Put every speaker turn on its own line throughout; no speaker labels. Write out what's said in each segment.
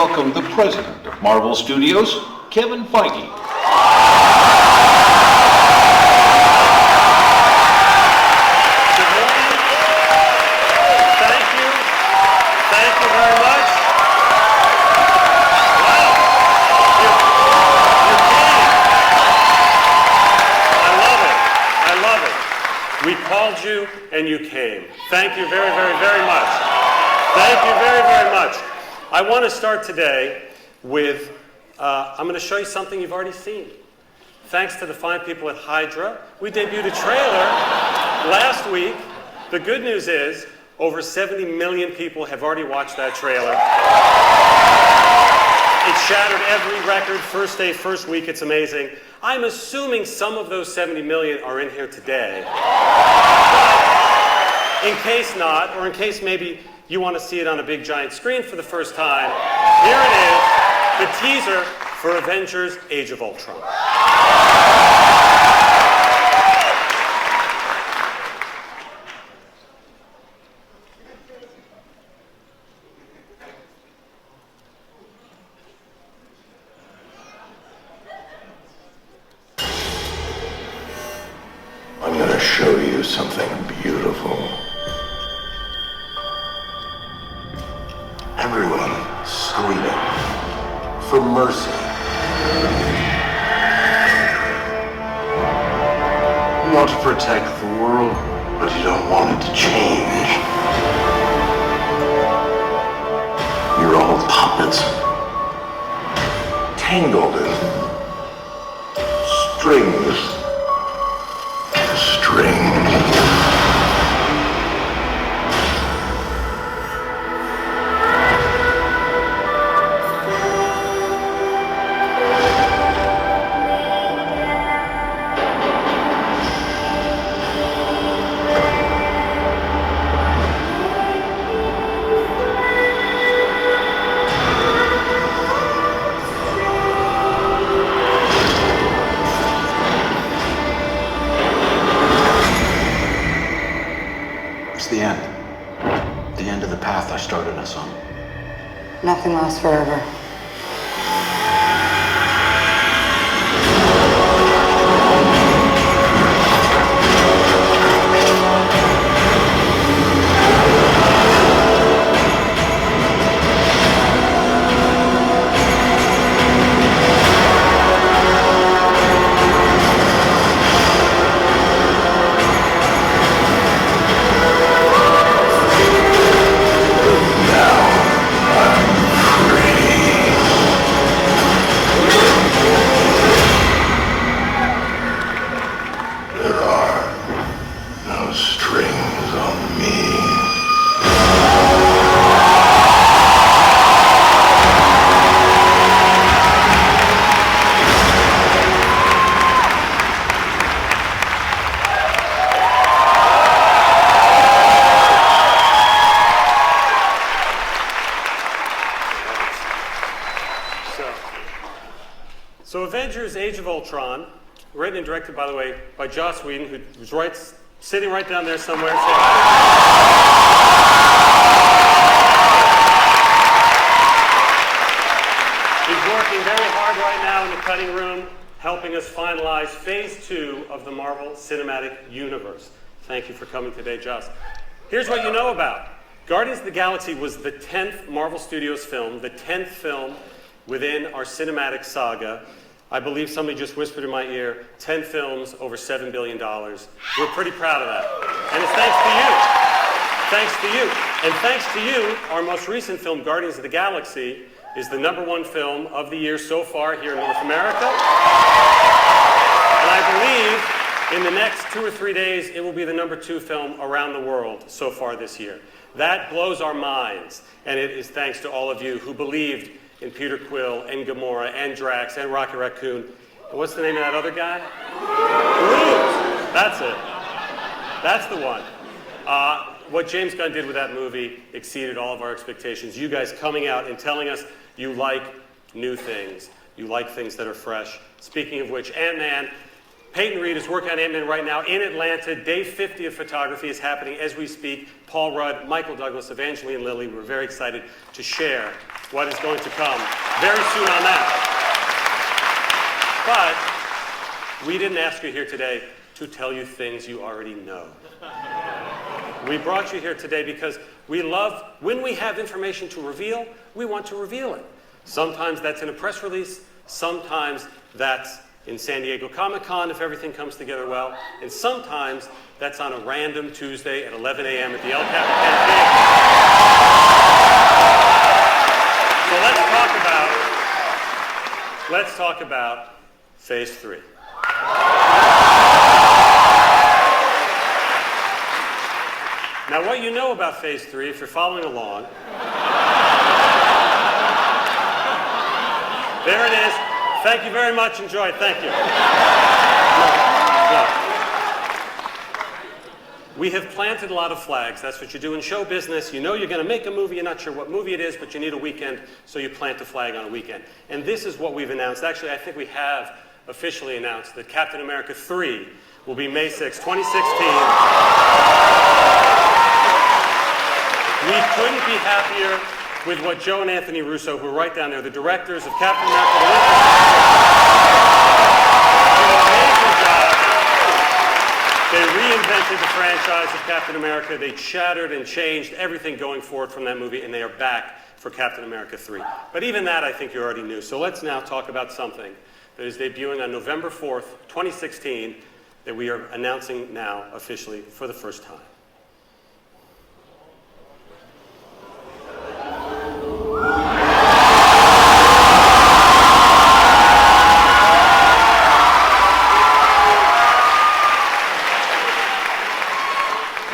welcome the president of Marvel Studios, Kevin Feige.
You and you came. Thank you very, very, very much. Thank you very, very much. I want to start today with, I'm going to show you something you've already seen. Thanks to the fine people at Hydra, we debuted a trailer last week. The good news is over 70 million people have already watched that trailer. It shattered every record, first day, first week. It's amazing. I'm assuming some of those 70 million are in here today. In case not, or in case maybe you want to see it on a big giant screen for the first time, here it is, the teaser for Avengers: Age of Ultron.
I'm going to show you something beautiful. Everyone screaming for mercy. You want to protect the world, but you don't want it to change. You're all puppets, tangled in strings.
It's the end. The end of the path I started us on.
Nothing lasts forever.
So Avengers: Age of Ultron, written and directed, by the way, by Joss Whedon, who's sitting right down there somewhere. Say hi. He's working very hard right now in the cutting room, helping us finalize Phase 2 of the Marvel Cinematic Universe. Thank you for coming today, Joss. Here's what you know about. Guardians of the Galaxy was the 10th Marvel Studios film, the 10th film within our cinematic saga. I believe somebody just whispered in my ear, 10 films, over $7 billion. We're pretty proud of that. And it's thanks to you. Thanks to you. And thanks to you, our most recent film, Guardians of the Galaxy, is the #1 film of the year so far here in North America. And I believe in the next 2 or 3 days, it will be the #2 film around the world so far this year. That blows our minds. And it is thanks to all of you who believed in Peter Quill and Gamora and Drax and Rocket Raccoon. And what's the name of that other guy? Groot. That's it. That's the one. What James Gunn did with that movie exceeded all of our expectations. You guys coming out and telling us you like new things. You like things that are fresh. Speaking of which, Ant-Man, Peyton Reed is working on Ant-Man right now in Atlanta. Day 50 of photography is happening as we speak. Paul Rudd, Michael Douglas, Evangeline Lilly. We're very excited to share what is going to come very soon on that. But we didn't ask you here today to tell you things you already know. We brought you here today because we love, when we have information to reveal, we want to reveal it. Sometimes that's in a press release, sometimes that's in San Diego Comic-Con if everything comes together well, and sometimes that's on a random Tuesday at 11 a.m. at the El Capitan Theater. So let's talk about Phase 3. Now what you know about Phase 3, if you're following along, there it is. Thank you very much. Enjoy it. Thank you. No. We have planted a lot of flags. That's what you do in show business. You know you're going to make a movie. You're not sure what movie it is, but you need a weekend, so you plant a flag on a weekend. And this is what we've announced. Actually, I think we have officially announced that Captain America 3 will be May 6, 2016. We couldn't be happier with what Joe and Anthony Russo, who are right down there, the directors of Captain America, did an amazing job. They reinvented the franchise of Captain America. They shattered and changed everything going forward from that movie, and they are back for Captain America 3. But even that, I think you already knew. So let's now talk about something that is debuting on November 4th, 2016, that we are announcing now officially for the first time.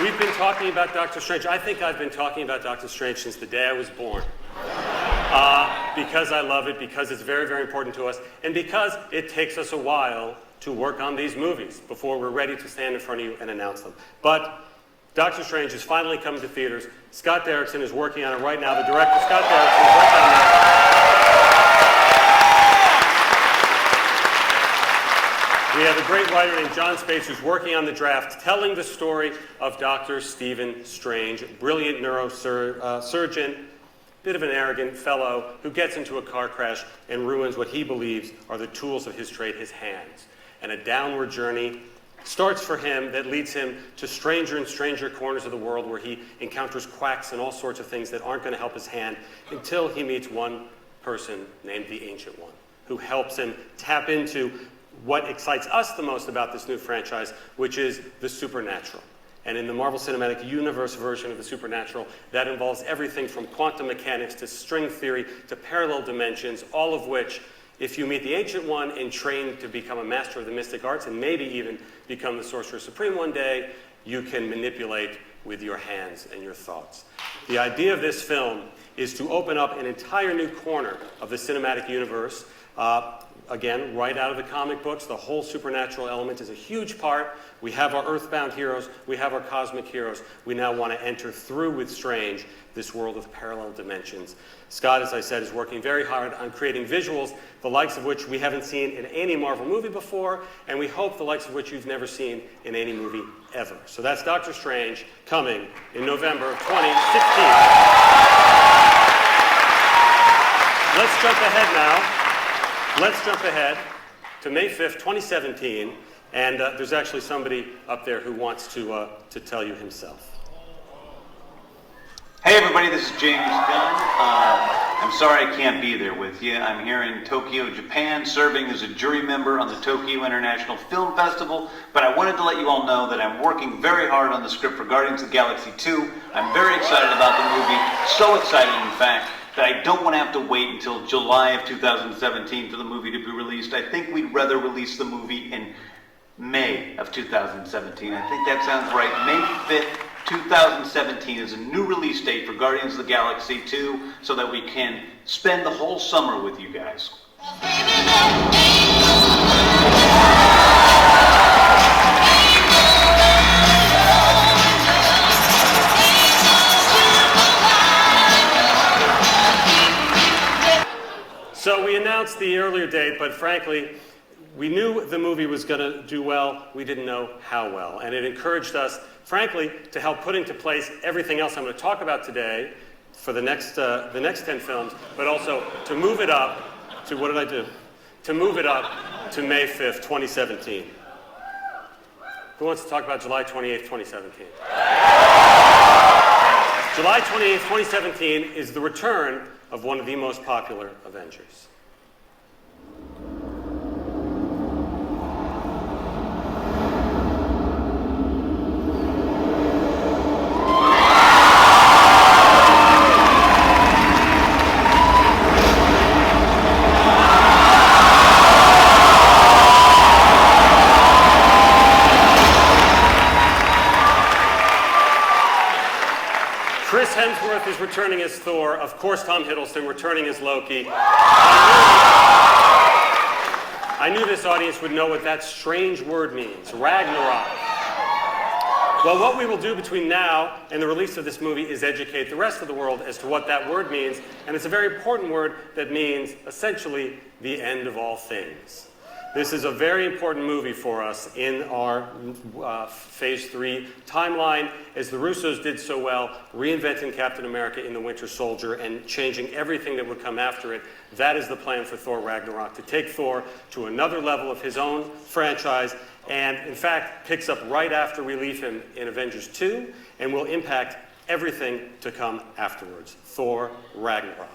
We've been talking about Doctor Strange. I think I've been talking about Doctor Strange since the day I was born. Because I love it, because it's very, very important to us, and because it takes us a while to work on these movies before we're ready to stand in front of you and announce them. But Doctor Strange is finally coming to theaters. Scott Derrickson is working on it right now. The director, Scott Derrickson, is right down there. We have a great writer named John Space who's working on the draft, telling the story of Dr. Stephen Strange, brilliant neurosurgeon, bit of an arrogant fellow who gets into a car crash and ruins what he believes are the tools of his trade, his hands. And a downward journey starts for him that leads him to stranger and stranger corners of the world where he encounters quacks and all sorts of things that aren't going to help his hand until he meets one person named the Ancient One, who helps him tap into what excites us the most about this new franchise, which is the supernatural. And in the Marvel Cinematic Universe version of the supernatural, that involves everything from quantum mechanics to string theory to parallel dimensions, all of which, if you meet the Ancient One and train to become a master of the mystic arts and maybe even become the Sorcerer Supreme one day, you can manipulate with your hands and your thoughts. The idea of this film is to open up an entire new corner of the cinematic universe. Again, right out of the comic books, the whole supernatural element is a huge part. We have our earthbound heroes, we have our cosmic heroes. We now want to enter through with Strange this world of parallel dimensions. Scott, as I said, is working very hard on creating visuals, the likes of which we haven't seen in any Marvel movie before, and we hope the likes of which you've never seen in any movie ever. So that's Doctor Strange coming in November of 2016. Let's jump ahead now. Let's jump ahead to May 5th, 2017, and there's actually somebody up there who wants to tell you himself.
Hey everybody, this is James Gunn. I'm sorry I can't be there with you. I'm here in Tokyo, Japan, serving as a jury member on the Tokyo International Film Festival, but I wanted to let you all know that I'm working very hard on the script for Guardians of the Galaxy 2. I'm very excited about the movie, so excited in fact, that I don't want to have to wait until July of 2017 for the movie to be released. I think we'd rather release the movie in May of 2017. I think that sounds right. May 5th, 2017 is a new release date for Guardians of the Galaxy 2 so that we can spend the whole summer with you guys.
So we announced the earlier date, but frankly, we knew the movie was going to do well. We didn't know how well. And it encouraged us, frankly, to help put into place everything else I'm going to talk about today for the next 10 films, but also to move it up to, what did I do? To move it up to May 5th, 2017. Who wants to talk about July 28th, 2017? July 28th, 2017 is the return of one of the most popular Avengers. Chris Hemsworth is returning as Thor. Of course, Tom Hiddleston returning as Loki. I knew this audience would know what that strange word means, Ragnarok. Well, what we will do between now and the release of this movie is educate the rest of the world as to what that word means, and it's a very important word that means, essentially, the end of all things. This is a very important movie for us in our Phase 3 timeline, as the Russos did so well, reinventing Captain America in the Winter Soldier and changing everything that would come after it. That is the plan for Thor Ragnarok, to take Thor to another level of his own franchise, and in fact picks up right after we leave him in Avengers 2, and will impact everything to come afterwards. Thor Ragnarok.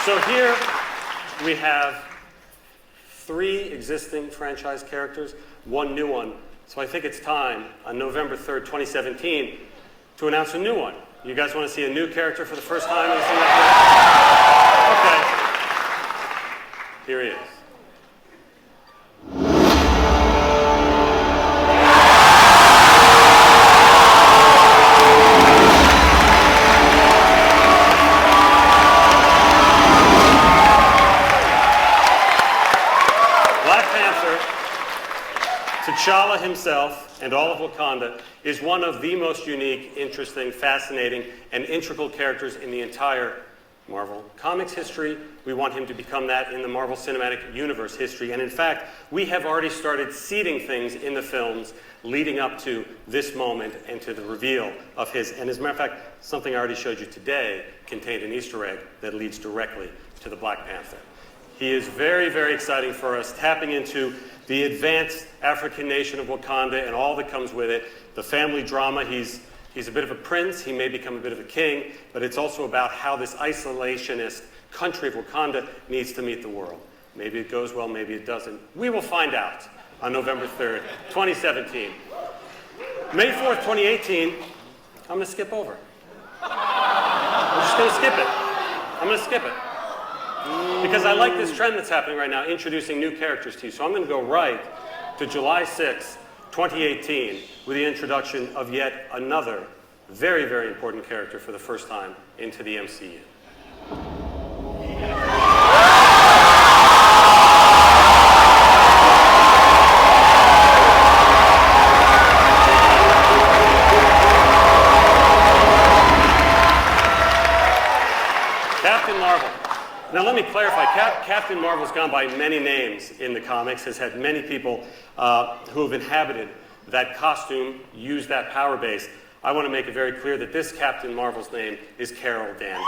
So here we have 3 existing franchise characters, 1 new one. So I think it's time on November 3rd, 2017 to announce a new one. You guys want to see a new character for the first time? Okay. Here he is. T'Challa himself and all of Wakanda is one of the most unique, interesting, fascinating, and integral characters in the entire Marvel Comics history. We want him to become that in the Marvel Cinematic Universe history. And in fact, we have already started seeding things in the films leading up to this moment and to the reveal of his. And as a matter of fact, something I already showed you today contained an Easter egg that leads directly to the Black Panther. He is very, very exciting for us, tapping into the advanced African nation of Wakanda and all that comes with it, the family drama. He's a bit of a prince, he may become a bit of a king, but it's also about how this isolationist country of Wakanda needs to meet the world. Maybe it goes well, maybe it doesn't. We will find out on November 3rd, 2017. May 4th, 2018, I'm going to skip over. I'm just going to skip it. I'm going to skip it. Because I like this trend that's happening right now, introducing new characters to you. So I'm going to go right to July 6, 2018, with the introduction of yet another very, very important character for the first time into the MCU. Captain Marvel. Now let me clarify, Captain Marvel's gone by many names in the comics, has had many people who have inhabited that costume, use that power base. I want to make it very clear that this Captain Marvel's name is Carol Danvers.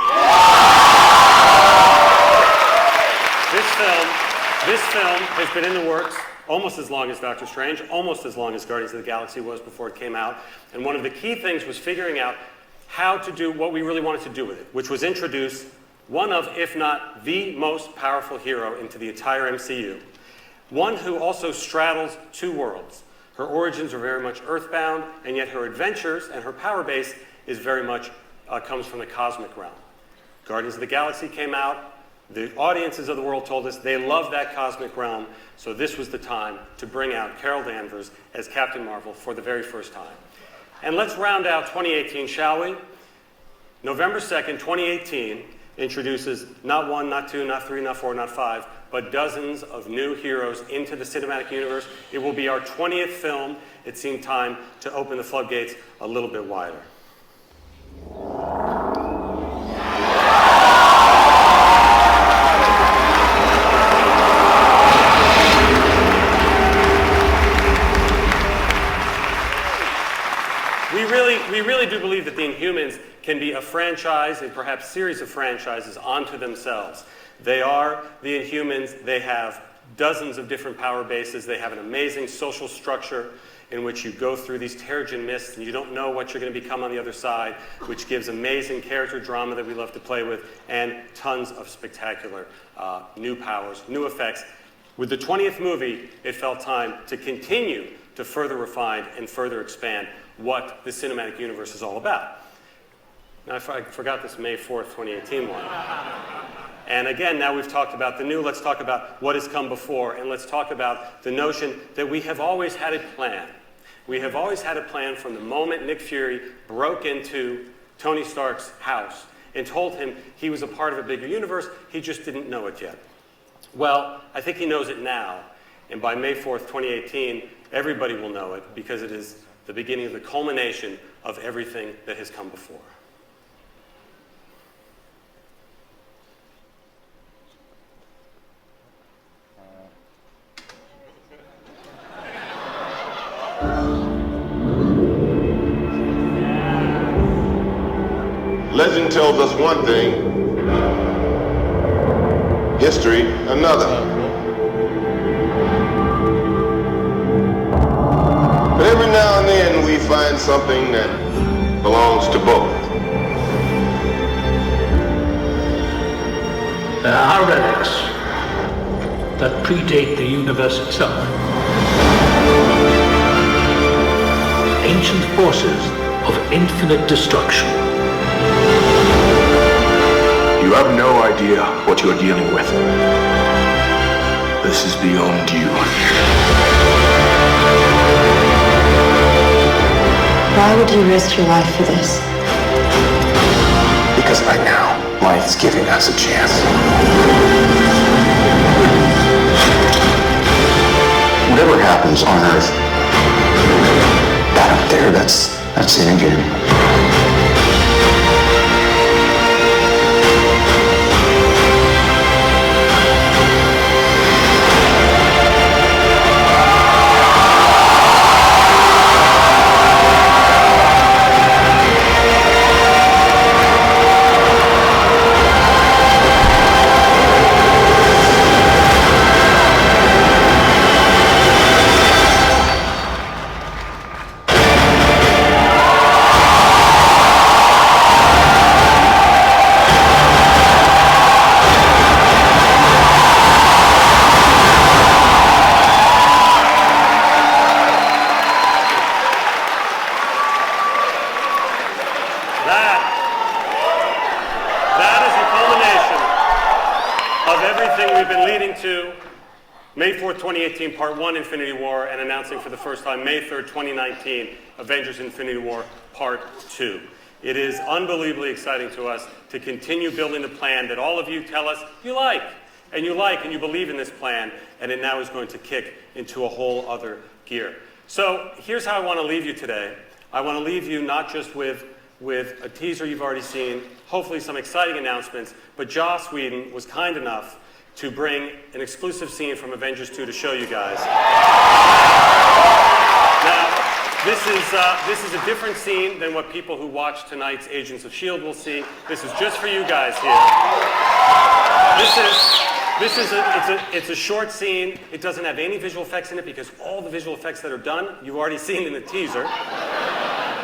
This film has been in the works almost as long as Doctor Strange, almost as long as Guardians of the Galaxy was before it came out. And one of the key things was figuring out how to do what we really wanted to do with it, which was introduce one of, if not the most powerful hero into the entire MCU. One who also straddles 2 worlds. Her origins are very much earthbound, and yet her adventures and her power base is very much comes from the cosmic realm. Guardians of the Galaxy came out. The audiences of the world told us they love that cosmic realm, so this was the time to bring out Carol Danvers as Captain Marvel for the very first time. And let's round out 2018, shall we? November 2nd, 2018, introduces not 1, not 2, not 3, not 4, not 5, but dozens of new heroes into the cinematic universe. It will be our 20th film. It seemed time to open the floodgates a little bit wider. can be a franchise and perhaps series of franchises onto themselves. They are the Inhumans. They have dozens of different power bases. They have an amazing social structure in which you go through these Terrigen mists and you don't know what you're going to become on the other side, which gives amazing character drama that we love to play with, and tons of spectacular new powers, new effects. With the 20th movie, it felt time to continue to further refine and further expand what the cinematic universe is all about. Now, I forgot this May 4th, 2018 one. And again, now we've talked about the new, let's talk about what has come before, and let's talk about the notion that we have always had a plan. We have always had a plan from the moment Nick Fury broke into Tony Stark's house and told him he was a part of a bigger universe, he just didn't know it yet. Well, I think he knows it now, and by May 4th, 2018, everybody will know it because it is the beginning of the culmination of everything that has come before.
Legend tells us one thing, history another. But every now and then we find something that belongs to both.
There are relics that predate the universe itself. Ancient forces of infinite destruction.
You have no idea what you're dealing with. This is beyond you.
Why would you risk your life for this?
Because right now, life's giving us a chance. Whatever happens on Earth, that up there, that's it again.
May 4th, 2018, Part 1, Infinity War, and announcing for the first time, May 3rd, 2019, Avengers Infinity War, Part 2. It is unbelievably exciting to us to continue building the plan that all of you tell us you like, and you believe in this plan, and it now is going to kick into a whole other gear. So here's how I want to leave you today. I want to leave you not just with a teaser you've already seen, hopefully some exciting announcements, but Joss Whedon was kind enough to bring an exclusive scene from Avengers 2 to show you guys. Now, this is a different scene than what people who watch tonight's Agents of S.H.I.E.L.D. will see. This is just for you guys here. It's a short scene. It doesn't have any visual effects in it because all the visual effects that are done, you've already seen in the teaser.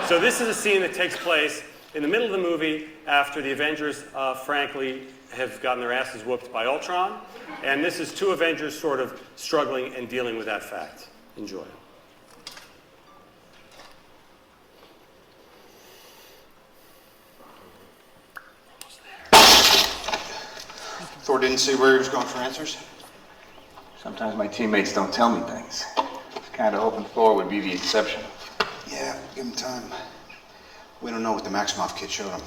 So this is a scene that takes place in the middle of the movie after the Avengers, frankly, have gotten their asses whooped by Ultron. And this is two Avengers sort of struggling and dealing with that fact. Enjoy.
Thor didn't say where he was going for answers?
Sometimes my teammates don't tell me things. I was kind of hoping Thor would be the exception.
Yeah, give him time. We don't know what the Maximoff kid showed him.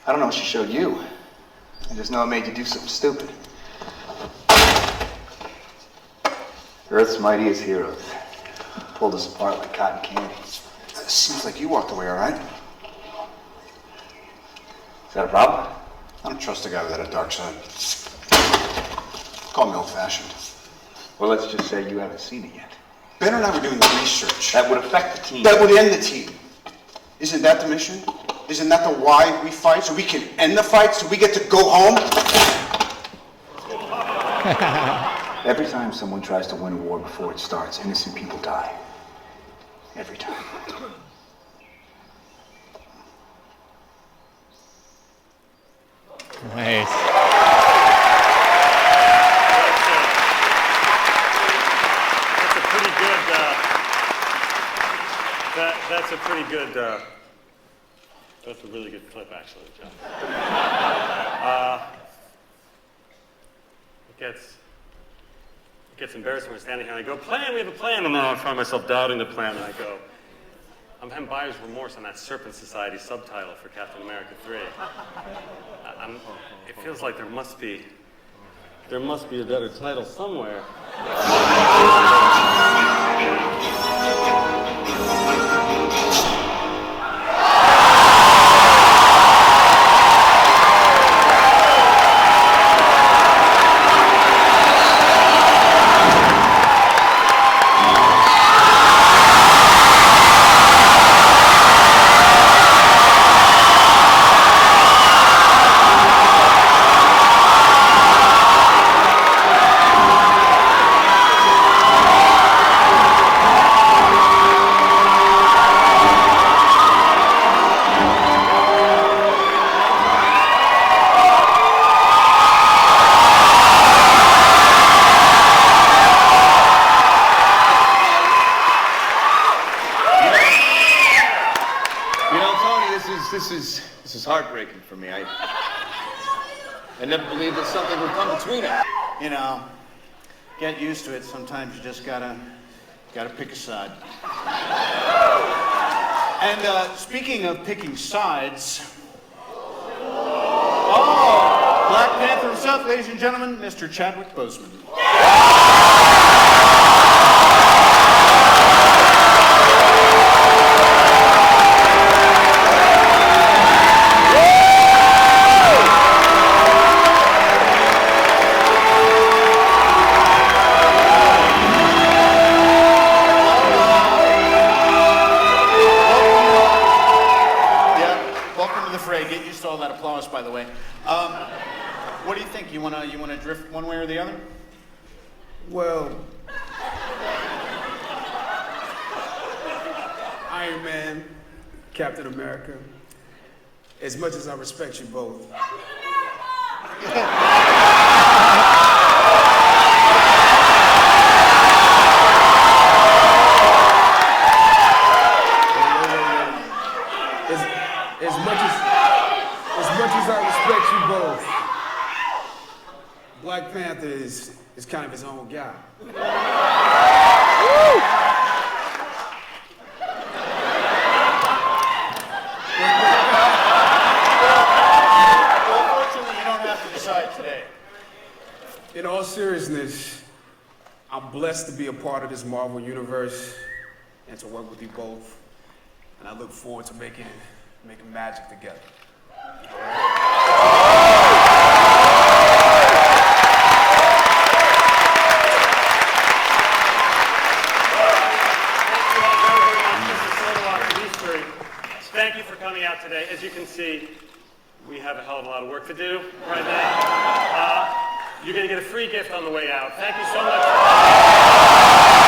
I don't know what she showed you. I just know it made you do something stupid. Earth's mightiest heroes pulled us apart like cotton candy.
Seems like you walked away all right.
Is that a problem?
I don't trust a guy without a dark side. Call me old-fashioned.
Well, let's just say you haven't seen it yet.
Ben and I were doing the research.
That would affect the team.
That would end the team. Isn't that the mission? Isn't that the why we fight? So we can end the fight, so we get to go home?
Every time someone tries to win a war before it starts, innocent people die. Every time.
Nice.
That's a pretty good. That's a pretty good. That's a really good clip, actually, John. It gets embarrassing when we're standing here and I go, plan, we have a plan, and then I find myself doubting the plan, and I go, I'm having buyer's remorse on that Serpent Society subtitle for Captain America 3. It feels like there must be a better title somewhere.
This is heartbreaking for me. I never believed that something would come between us.
You know, get used to it. Sometimes you just gotta pick a side. And speaking of picking sides, Black Panther himself, ladies and gentlemen, Mr. Chadwick Boseman. Get used to all that applause, by the way. What do you think? You wanna drift one way or the other?
Well, Iron Man, Captain America, as much as I respect you both. As much as I respect you both, Black Panther is kind of his own guy.
Well, unfortunately, you don't have to decide today.
In all seriousness, I'm blessed to be a part of this Marvel universe and to work with you both. And I look forward to making magic together.
Thank you for coming out today. As you can see, we have a hell of a lot of work to do right now. You're going to get a free gift on the way out. Thank you so much.